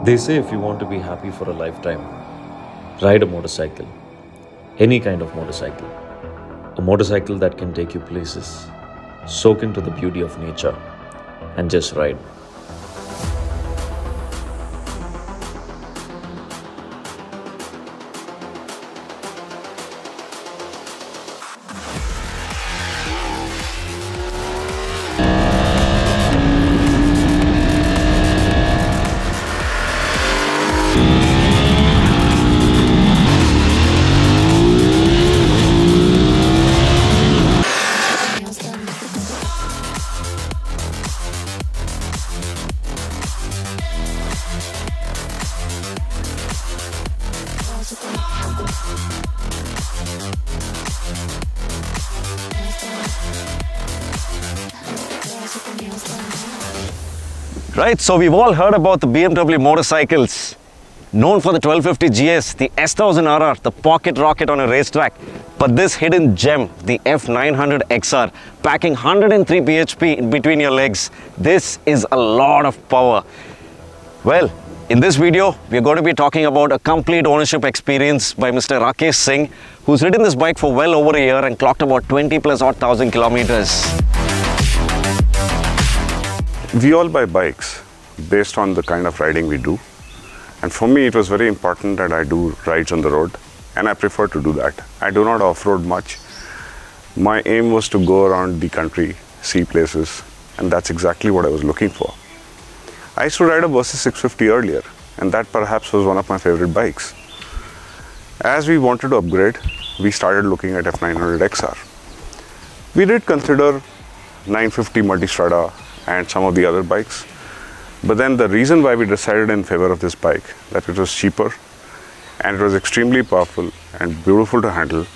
They say if you want to be happy for a lifetime, ride a motorcycle. Any kind of motorcycle. A motorcycle that can take you places, soak into the beauty of nature, and just ride. Right, so we've all heard about the BMW motorcycles, known for the 1250 GS, the S1000RR, the pocket rocket on a racetrack. But this hidden gem, the F900XR, packing 103 bhp in between your legs, this is a lot of power. Well, in this video, we're going to be talking about a complete ownership experience by Mr. Rakesh Singh, who's ridden this bike for well over a year and clocked about 20,000+ kilometers. We all buy bikes based on the kind of riding we do. And for me, it was very important that I do rides on the road, and I prefer to do that. I do not off-road much. My aim was to go around the country, see places, and that's exactly what I was looking for. I used to ride a Versys 650 earlier, and that perhaps was one of my favorite bikes. As we wanted to upgrade, we started looking at F900XR. We did consider 950 Multistrada and some of the other bikes, but then the reason why we decided in favor of this bike, that it was cheaper and it was extremely powerful and beautiful to handle,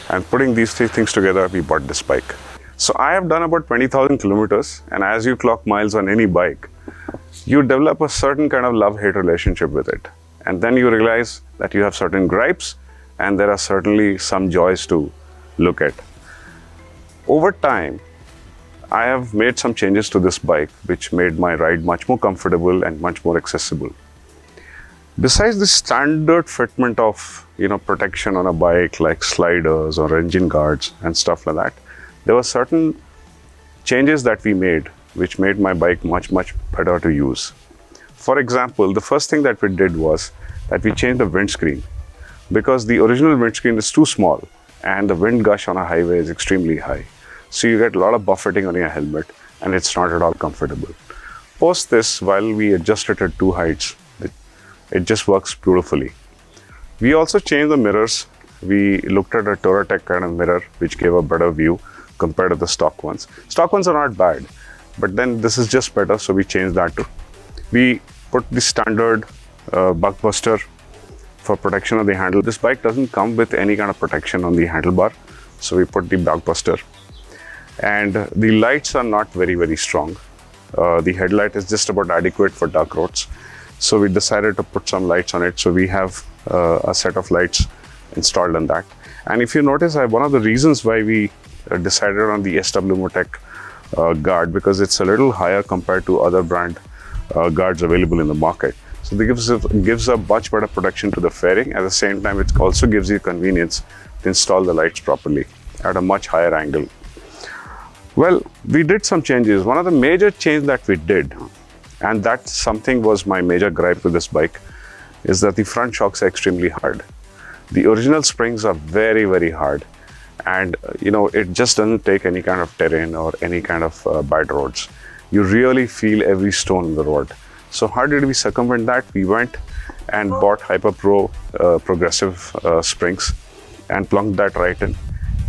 and putting these three things together, we bought this bike. So I have done about 20,000 kilometers, and as you clock miles on any bike, you develop a certain kind of love-hate relationship with it, and then you realize that you have certain gripes and there are certainly some joys to look at. Over time, I have made some changes to this bike which made my ride much more comfortable and much more accessible. Besides the standard fitment of protection on a bike like sliders or engine guards and stuff like that, there were certain changes that we made which made my bike much better to use. For example, the first thing that we did was that we changed the windscreen, because the original windscreen is too small and the wind gush on a highway is extremely high. So you get a lot of buffeting on your helmet and it's not at all comfortable. Post this, while we adjusted at two heights, it just works beautifully. We also changed the mirrors. We looked at a Touratech kind of mirror which gave a better view compared to the stock ones. Stock ones are not bad, but then this is just better, so we changed that too. We put the standard buckbuster for protection of the handle. This bike doesn't come with any kind of protection on the handlebar, so we put the buckbuster. And the lights are not very strong. The headlight is just about adequate for dark roads. So we decided to put some lights on it. So we have a set of lights installed on that. And if you notice, one of the reasons why we decided on the SW Motec guard, because it's a little higher compared to other brand guards available in the market. So it gives a much better protection to the fairing. At the same time, it also gives you convenience to install the lights properly at a much higher angle. Well, we did some changes. One of the major changes that we did, and that something was my major gripe with this bike, is that the front shocks are extremely hard. The original springs are very hard, and it just doesn't take any kind of terrain or any kind of bad roads. You really feel every stone in the road. So how did we circumvent that? We went and bought Hyper Pro progressive springs and plunked that right in.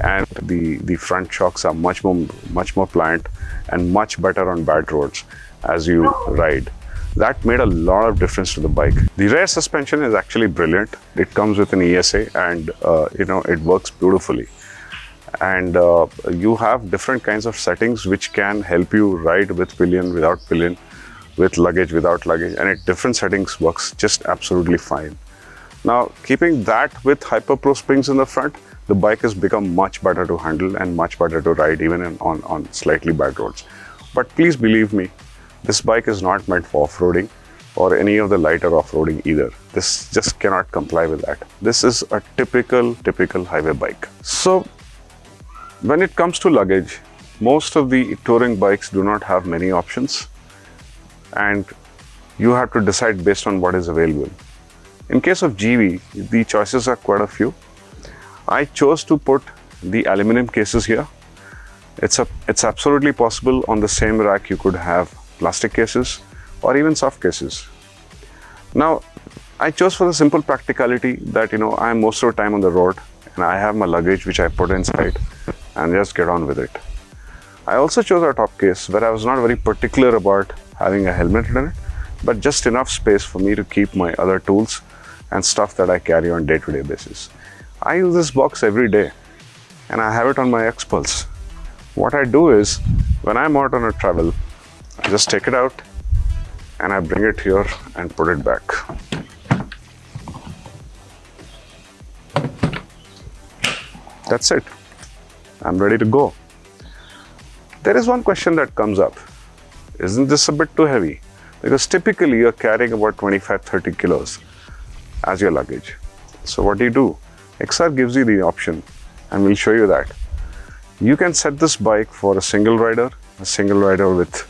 And the front shocks are much more pliant and much better on bad roads as you ride. That made a lot of difference to the bike. The rear suspension is actually brilliant. It comes with an ESA, and it works beautifully. And you have different kinds of settings which can help you ride with pillion, without pillion, with luggage, without luggage, and different settings works just absolutely fine. Now, keeping that with Hyper Pro springs in the front, the bike has become much better to handle and much better to ride even on slightly bad roads. But please believe me, this bike is not meant for off-roading. or any of the lighter off-roading either. This just cannot comply with that. This is a typical highway bike. So when it comes to luggage, most of the touring bikes do not have many options, and you have to decide based on what is available. In case of GV, the choices are quite a few. I chose to put the aluminum cases here. It's absolutely possible on the same rack you could have plastic cases or even soft cases. Now, I chose for the simple practicality that, I'm most of the time on the road and I have my luggage which I put inside and just get on with it. I also chose a top case where I was not very particular about having a helmet in it, but just enough space for me to keep my other tools and stuff that I carry on day-to-day basis. I use this box every day and I have it on my X-Pulse. What I do is, when I'm out on a travel, I just take it out and I bring it here and put it back. That's it. I'm ready to go. There is one question that comes up. Isn't this a bit too heavy? Because typically you're carrying about 25-30 kilos as your luggage. So what do? XR gives you the option, and we'll show you that. You can set this bike for a single rider with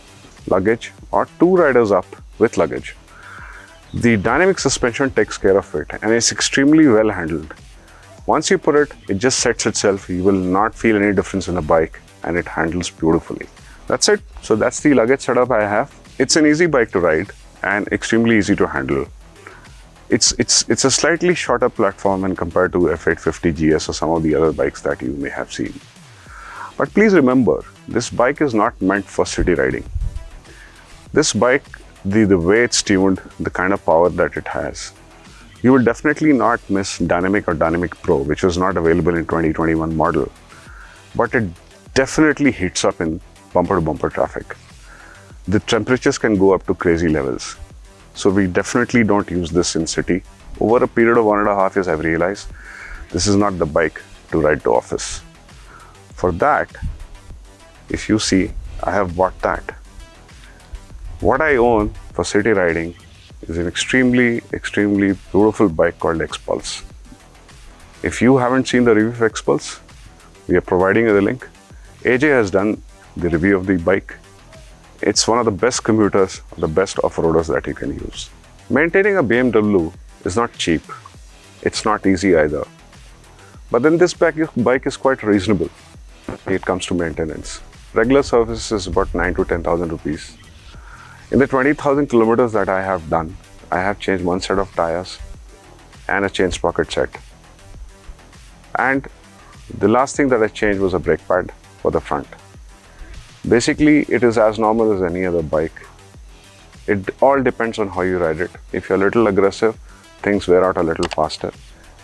luggage, or two riders up with luggage. The dynamic suspension takes care of it and it's extremely well handled. Once you put it, it just sets itself. You will not feel any difference in the bike and it handles beautifully. That's it. So that's the luggage setup I have. It's an easy bike to ride and extremely easy to handle. It's a slightly shorter platform when compared to F850 GS or some of the other bikes that you may have seen. But please remember, this bike is not meant for city riding. This bike, the way it's tuned, the kind of power that it has, you will definitely not miss Dynamic or Dynamic Pro, which was not available in 2021 model. But it definitely heats up in bumper-to-bumper traffic. The temperatures can go up to crazy levels. So we definitely don't use this in city. Over a period of 1.5 years, I've realized this is not the bike to ride to office. For that, if you see, I have bought that. What I own for city riding is an extremely beautiful bike called X-Pulse. If you haven't seen the review of X-Pulse, we are providing you the link. AJ has done the review of the bike. It's one of the best commuters, the best off-roaders that you can use. Maintaining a BMW is not cheap. It's not easy either. But then this bike is quite reasonable when it comes to maintenance. Regular service is about 9,000 to 10,000 rupees. In the 20,000 kilometers that I have done, I have changed one set of tires and a chain sprocket set. And the last thing that I changed was a brake pad for the front. Basically, it is as normal as any other bike. It all depends on how you ride it. If you're a little aggressive, things wear out a little faster.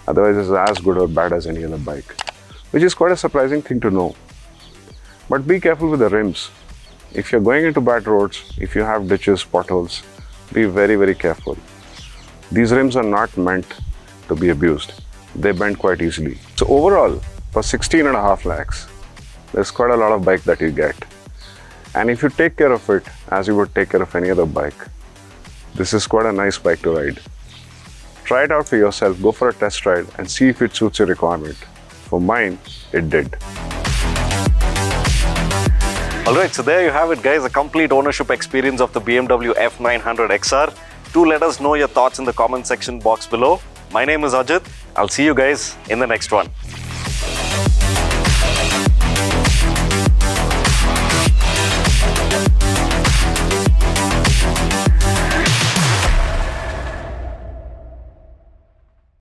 Otherwise, it's as good or bad as any other bike, which is quite a surprising thing to know. But be careful with the rims. If you're going into bad roads, if you have ditches, potholes, be very careful. These rims are not meant to be abused. They bend quite easily. So overall, for 16.5 lakhs, there's quite a lot of bike that you get. And if you take care of it as you would take care of any other bike, this is quite a nice bike to ride. Try it out for yourself, go for a test ride and see if it suits your requirement. For mine, it did. Alright, so there you have it guys, a complete ownership experience of the BMW F900XR. Do let us know your thoughts in the comment section box below. My name is Ajit. I'll see you guys in the next one.